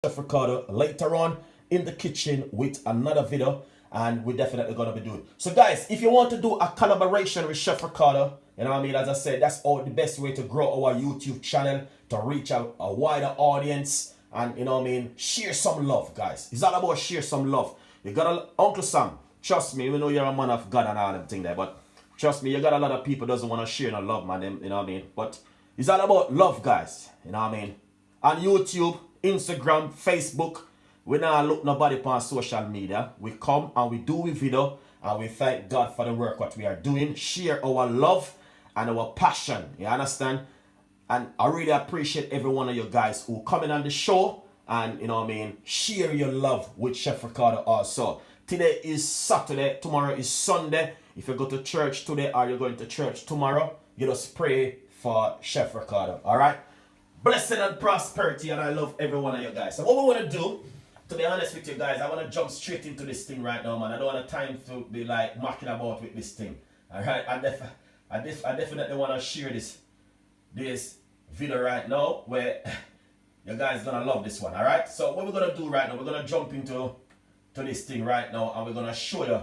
Chef Ricardo later on in the kitchen with another video, and we're definitely gonna be doing. So guys, if you want to do a collaboration with Chef Ricardo, you know what I mean, as I said, that's all the best way to grow our YouTube channel, to reach out a wider audience, and you know what I mean, share some love, guys. It's all about share some love. You got a Uncle Sam, trust me, we know you're a man of God and all them thing there, but trust me, you got a lot of people doesn't want to share no love, man, you know what I mean? But it's all about love, guys, you know what I mean? On YouTube, Instagram, Facebook, we not look nobody on social media. We come and we do a video and we thank God for the work what we are doing. Share our love and our passion. You understand? And I really appreciate every one of you guys who coming on the show and you know what I mean, share your love with Chef Ricardo also. Today is Saturday, tomorrow is Sunday. If you go to church today or you're going to church tomorrow, you just pray for Chef Ricardo. Alright? Blessing and prosperity, and I love every one of you guys. So what we want to do, to be honest with you guys, I want to jump straight into this thing right now, man. I don't want time to be like mucking about with this thing. Alright, I definitely want to share this video right now where you guys gonna love this one. Alright, so what we're gonna do right now, we're gonna jump into this thing right now, and we're gonna show you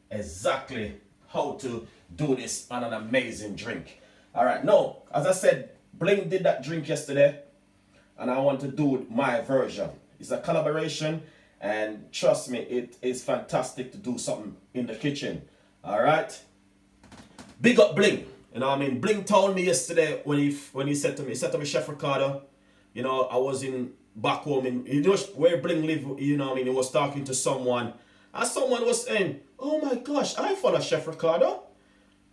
exactly how to do this on an amazing drink. Alright, now as I said, Bling did that drink yesterday, and I want to do my version. It's a collaboration, and trust me, it is fantastic to do something in the kitchen. Alright? Big up Bling. You know what I mean? Bling told me yesterday when he said to me, Chef Ricardo, you know, I was in back home in, you know, where Bling live, you know what I mean? He was talking to someone, and someone was saying, oh my gosh, I follow Chef Ricardo.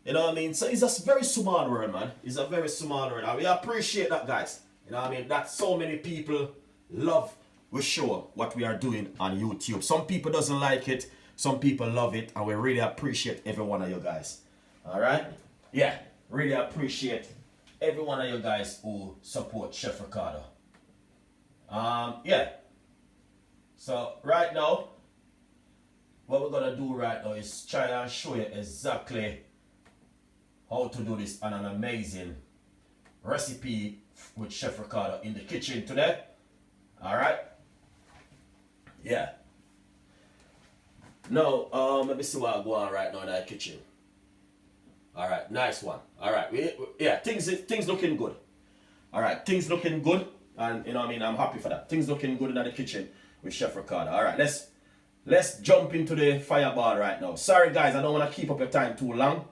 You know what I mean? So it's a very small word, man. It's a very small word. And we appreciate that, guys. You know what I mean? That so many people love, we show what we are doing on YouTube. Some people doesn't like it. Some people love it. And we really appreciate every one of you guys. Alright? Yeah. Really appreciate every one of you guys who support Chef Ricardo. Yeah. So right now, what we're going to do right now is try and show you exactly how to do this on an amazing recipe with Chef Ricardo in the kitchen today. Alright? Yeah. Now, let me see what I go on right now in that kitchen. Alright, nice one. Alright, yeah, things looking good. Alright, things looking good. And you know what I mean, I'm happy for that. Things looking good in the kitchen with Chef Ricardo. Alright, let's jump into the fireball right now. Sorry guys, I don't want to keep up your time too long.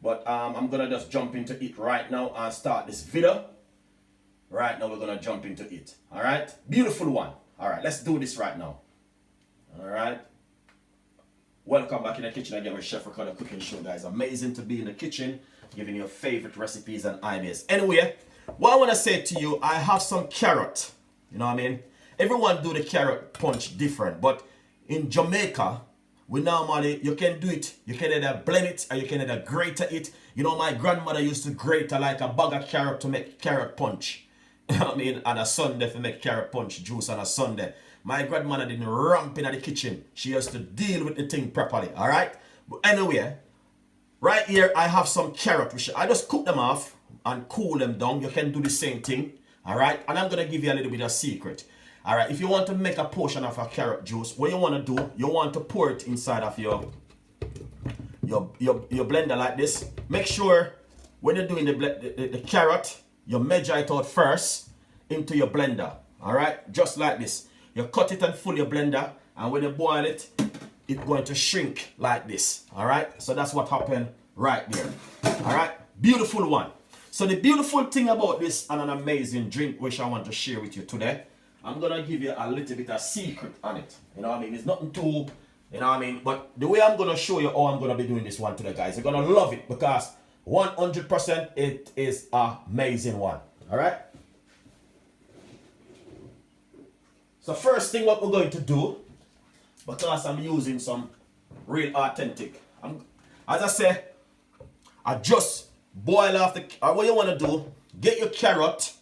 But I'm going to just jump into it right now and start this video. Right now we're going to jump into it. Alright? Beautiful one. Alright, let's do this right now. Alright? Welcome back in the kitchen again with Chef Ricardo Cooking Show, guys. Amazing to be in the kitchen, giving you your favorite recipes and ideas. Anyway, what I want to say to you, I have some carrot. You know what I mean? Everyone do the carrot punch different. But in Jamaica, we normally, you can do it, you can either blend it or you can either grate it. You know, my grandmother used to grate like a bag of carrot to make carrot punch. You know what I mean? On a Sunday to make carrot punch juice on a Sunday. My grandmother didn't ramp in the kitchen. She used to deal with the thing properly, alright? But anyway, right here I have some carrot. Which I just cook them off and cool them down. You can do the same thing, alright? And I'm going to give you a little bit of secret. Alright, if you want to make a portion of a carrot juice, what you want to do, you want to pour it inside of your blender like this. Make sure when you're doing the carrot, you measure it out first into your blender. Alright, just like this. You cut it and fill your blender, and when you boil it, it's going to shrink like this. Alright, so that's what happened right there. Alright, beautiful one. So the beautiful thing about this and an amazing drink which I want to share with you today, I'm going to give you a little bit of secret on it. You know what I mean? It's nothing too, you know what I mean? But the way I'm going to show you how I'm going to be doing this one today, guys, you're going to love it because 100% it is an amazing one. Alright? So first thing what we're going to do, because I'm using some real authentic, as I say, I just boil off the, what you want to do, get your carrot,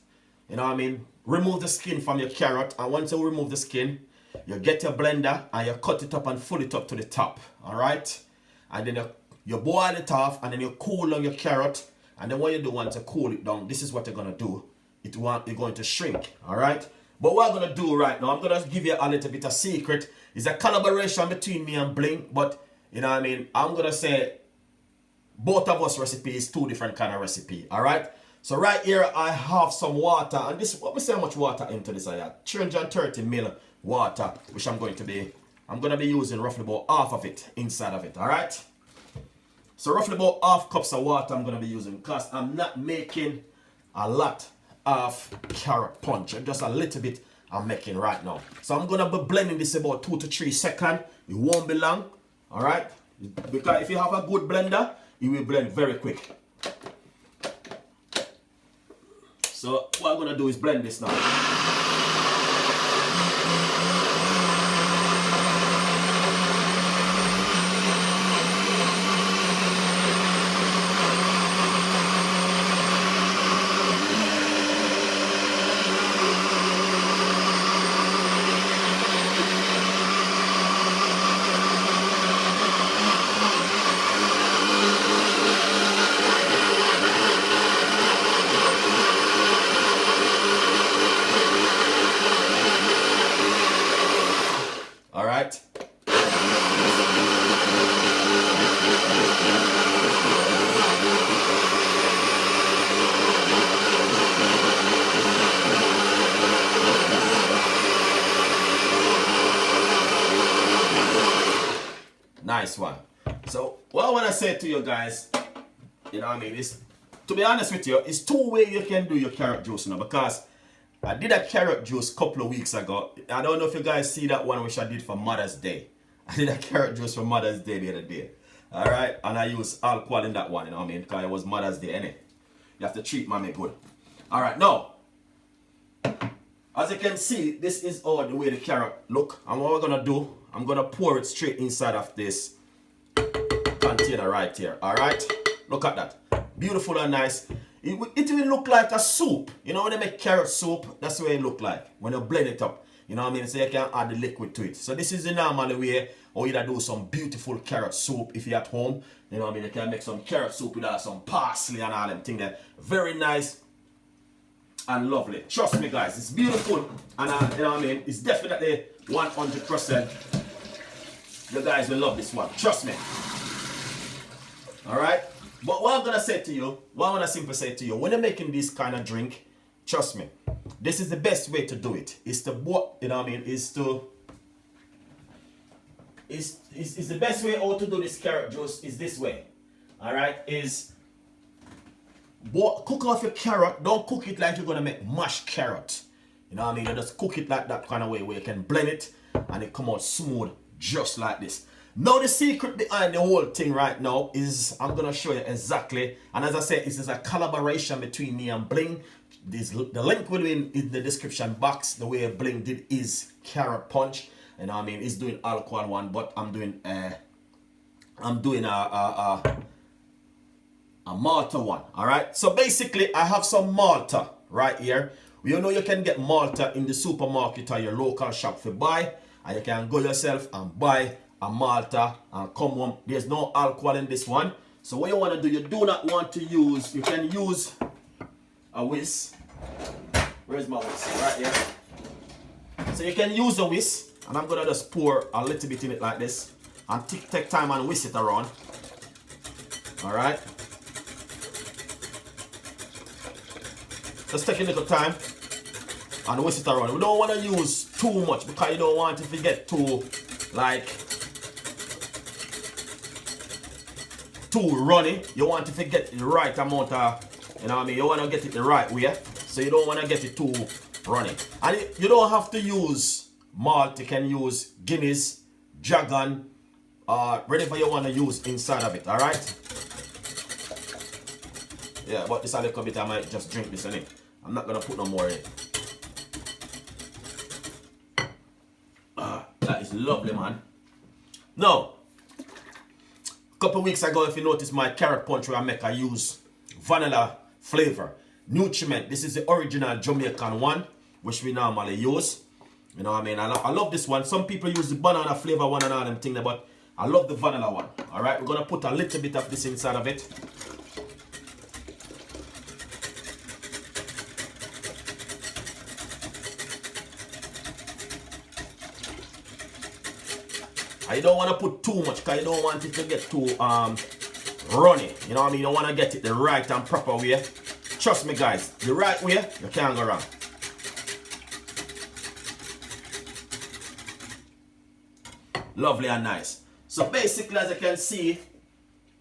you know what I mean? Remove the skin from your carrot, and once you remove the skin, you get your blender and you cut it up and fill it up to the top. Alright? And then you boil it off, and then you cool down your carrot, and then what you do once you cool it down, this is what you're going to do. You're going to shrink. Alright? But what I'm gonna do right now, I'm gonna give you a little bit of secret. It's a collaboration between me and Bling, but you know what I mean? I'm gonna say both of us recipe is two different kind of recipe. Alright? So right here I have some water, and this, what me say how much water into this I have? 330 ml water, which I'm gonna be using roughly about half of it inside of it. Alright? So roughly about half cups of water I'm gonna be using, because I'm not making a lot of carrot punch, just a little bit I'm making right now. So I'm gonna be blending this about 2 to 3 seconds. It won't be long. Alright? Because if you have a good blender, it will blend very quick. So what I'm gonna do is blend this now. Alright? Nice one. So what I want to say to you guys, you know what I mean, is, to be honest with you, it's 2 ways you can do your carrot juice now, because I did a carrot juice a couple of weeks ago. I don't know if you guys see that one which I did for Mother's Day. I did a carrot juice for Mother's Day the other day. Alright? And I used alcohol in that one, you know what I mean? Because it was Mother's Day, innit? You have to treat mommy good. Alright, now, as you can see, this is all the way the carrot look. And what we're going to do, I'm going to pour it straight inside of this container right here. Alright? Look at that. Beautiful and nice. It will look like a soup. You know when they make carrot soup, that's the way it look like. When you blend it up. You know what I mean? So you can add the liquid to it. So this is the normal way or you do some beautiful carrot soup if you're at home. You know what I mean? You can make some carrot soup with some parsley and all them things there. Very nice and lovely. Trust me guys, it's beautiful. And you know what I mean? It's definitely 100%. You guys will love this one. Trust me. Alright? But what I'm gonna say to you, what I wanna simply say to you, when you're making this kind of drink, trust me, this is the best way to do it. It's to what, you know what I mean, is to is the best way how to do this carrot juice is this way. Alright? Is cook off your carrot, don't cook it like you're gonna make mashed carrot. You know what I mean? You just cook it like that kind of way where you can blend it and it come out smooth just like this. Now the secret behind the whole thing right now is I'm gonna show you exactly, and as I said, this is a collaboration between me and Bling. The link will be in the description box. The way Bling did is carrot punch, and I mean he's doing alcohol one, but I'm doing a Malta one. All right. So basically, I have some Malta right here. You know you can get Malta in the supermarket or your local shop for buy, and you can go yourself and buy a Malta and come home. There's no alcohol in this one. So what you want to do, you do not want to use, you can use a whisk. Where's my whisk? Right here. So you can use a whisk, and I'm gonna just pour a little bit in it like this and take time and whisk it around. Alright. Just take a little time and whisk it around. We don't want to use too much because you don't want it to get too runny. You want it to get the right amount of, you know what I mean? You want to get it the right way. So you don't want to get it too runny. And you don't have to use malt. You can use Guinness, Dragon, whatever you want to use inside of it. Alright? Yeah, but this a little bit I might just drink this in it. I'm not going to put no more in it. That is lovely, man. Now, a couple weeks ago, if you notice my carrot punch where I use vanilla flavor. Nutriment. This is the original Jamaican one, which we normally use. You know what I mean? I love this one. Some people use the banana flavor one and all them things, but I love the vanilla one. Alright, we're going to put a little bit of this inside of it. And you don't want to put too much because you don't want it to get too runny. You know what I mean? You don't want to get it the right and proper way. Trust me guys, the right way, you can't go wrong. Lovely and nice. So basically, as you can see,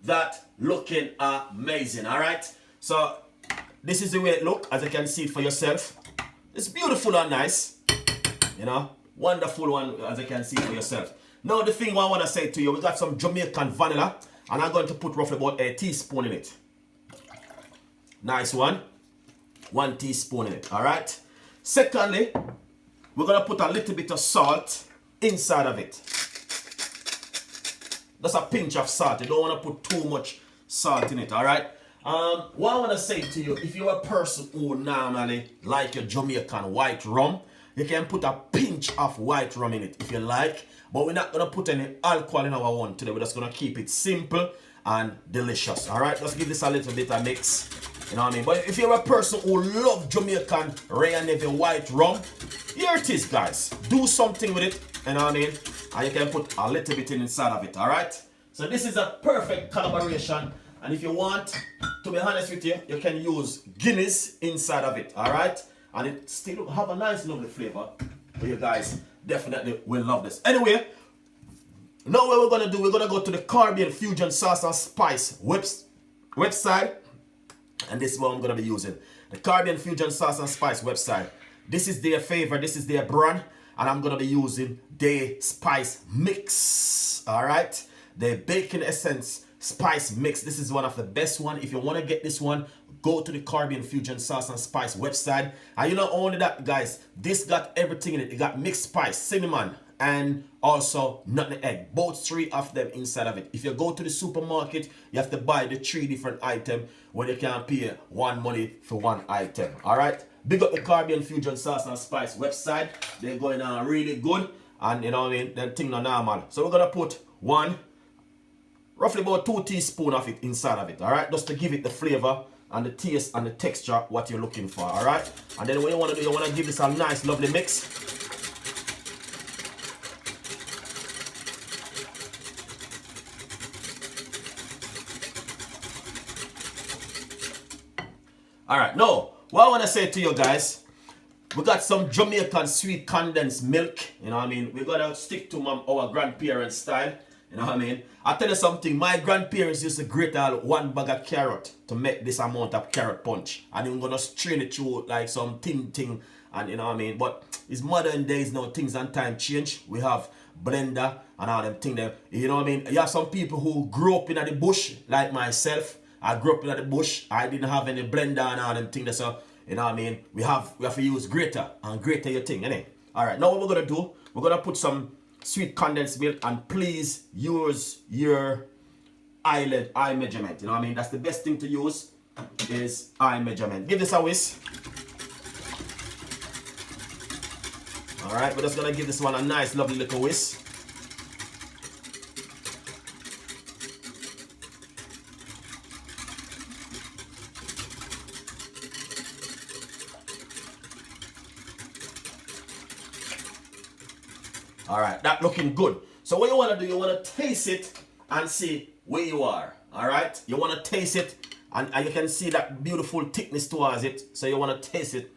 that looking amazing. Alright, so this is the way it look, as you can see it for yourself. It's beautiful and nice, you know, wonderful one, as you can see for yourself. Now the thing I want to say to you, we got some Jamaican vanilla, and I'm going to put roughly about a teaspoon in it. Nice one. 1 teaspoon in it. Alright, secondly, we're going to put a little bit of salt inside of it. That's a pinch of salt. You don't want to put too much salt in it, alright? What I want to say to you, if you're a person who normally like your Jamaican white rum, you can put a pinch of white rum in it if you like. But we're not going to put any alcohol in our one today. We're just going to keep it simple and delicious, alright? Just give this a little bit of mix, you know what I mean? But if you're a person who love Jamaican Rare Navy white rum, here it is, guys. Do something with it, you know what I mean? And you can put a little bit inside of it, alright? So this is a perfect collaboration. And if you want, to be honest with you, you can use Guinness inside of it, alright? And it still have a nice lovely flavor. But you guys definitely will love this. Anyway, now what we're going to do, we're going to go to the Caribbean Fusion Sauce and Spice website. And this is what I'm going to be using. The Caribbean Fusion Sauce and Spice website. This is their favorite, this is their brand. And I'm going to be using the spice mix. Alright? The bacon essence spice mix. This is one of the best one. If you want to get this one, go to the Caribbean Fusion Sauce and Spice website. And you not only that, guys, this got everything in it. It got mixed spice, cinnamon, and also nutmeg egg. Both 3 of them inside of it. If you go to the supermarket, you have to buy the 3 different items when you can pay one money for one item. Alright? Big up the Caribbean Fusion Sauce and Spice website. They're going on really good. And you know what I mean? That thing not normal. So we're going to put roughly about 2 teaspoons of it inside of it. Alright? Just to give it the flavor and the taste and the texture what you're looking for. Alright? And then what you want to do, you want to give this a nice lovely mix. Alright, now, what I want to say to you guys, we got some Jamaican sweet condensed milk. You know what I mean? We're going to stick to our grandparents' style. You know what I mean? I'll tell you something. My grandparents used to grate out 1 bag of carrot to make this amount of carrot punch. And I'm going to strain it through like some thing. And you know what I mean? But it's modern days now. Things and time change. We have blender and all them things there. You know what I mean? You have some people who grew up in the bush like myself. I grew up in the bush. I didn't have any blender and all them things. So, you know what I mean? We have to use grater and grater your thing, innit? Alright, now what we're going to do, we're going to put some sweet condensed milk, and please use your eye measurement. You know what I mean? That's the best thing to use is eye measurement. Give this a whisk. Alright, we're just going to give this one a nice lovely little whisk. Alright, that looking good. So what you want to do, you want to taste it and see where you are. Alright, you want to taste it and you can see that beautiful thickness towards it. So you want to taste it.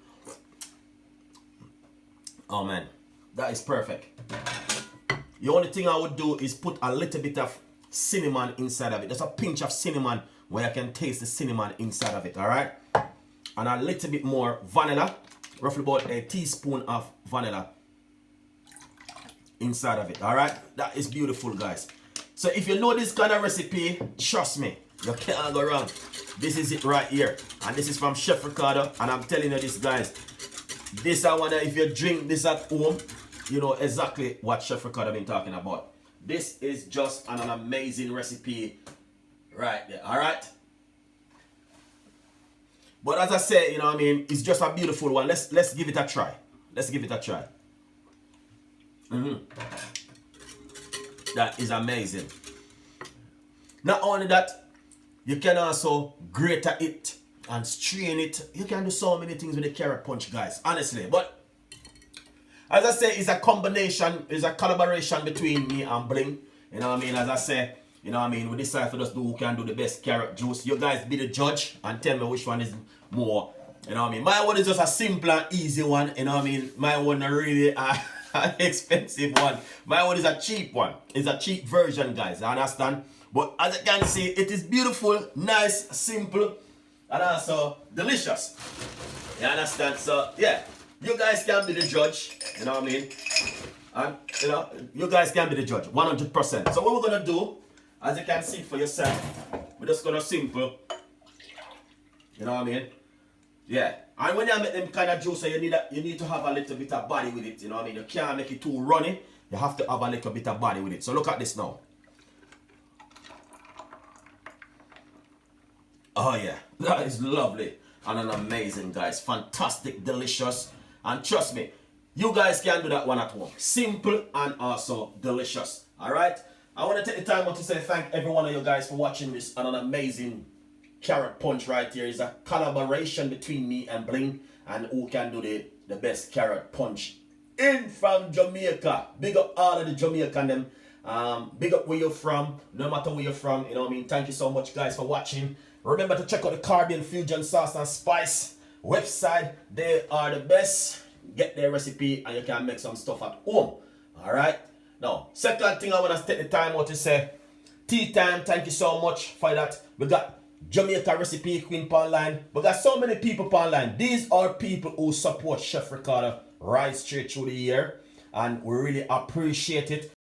Oh man, that is perfect. The only thing I would do is put a little bit of cinnamon inside of it. Just a pinch of cinnamon where I can taste the cinnamon inside of it. Alright, and a little bit more vanilla. Roughly about a teaspoon of vanilla inside of it. Alright, that is beautiful, guys. So if you know this kind of recipe, trust me, you can't go wrong. This is it right here, and this is from Chef Ricardo. And I'm telling you this, guys, this I wanna, if you drink this at home, you know exactly what Chef Ricardo been talking about. This is just an amazing recipe right there. Alright, but as I said, you know what I mean, it's just a beautiful one. Let's give it a try. Let's give it a try. That is amazing. Not only that, you can also grate it and strain it. You can do so many things with the carrot punch, guys, honestly. But as I say, it's a combination, it's a collaboration between me and Bling. You know what I mean? As I say, you know what I mean? We decide for us who can do the best carrot juice. You guys be the judge and tell me which one is more. You know what I mean? My one is just a simple and easy one. You know what I mean? My one not really an expensive one. My one is a cheap one. It's a cheap version, guys. You understand? But as you can see, it is beautiful, nice, simple, and also delicious. You understand? So yeah, you guys can be the judge. You know what I mean? And you know, you guys can be the judge, 100%. So what we're gonna do, as you can see for yourself, we're just gonna simple. You know what I mean? Yeah. And when you make them kind of juice, you need to have a little bit of body with it. You know what I mean? You can't make it too runny. You have to have a little bit of body with it. So look at this now. Oh yeah, that is lovely and an amazing, guys. Fantastic, delicious, and trust me, you guys can do that one at home. Simple and also delicious. All right. I want to take the time out to say thank every one of you guys for watching this and an amazing carrot punch right here. Is a collaboration between me and Bling, and who can do the best carrot punch in from Jamaica. Big up all of the Jamaican them. Big up where you're from, no matter where you're from. You know what I mean? Thank you so much, guys, for watching. Remember to check out the Caribbean Fusion Sauce and Spice website. They are the best. Get their recipe and you can make some stuff at home. Alright? Now, second thing I want to take the time out to say, tea time. Thank you so much for that. We got Jamaica recipe queen online. We got so many people online. These are people who support Chef Ricardo right straight through the year, and we really appreciate it.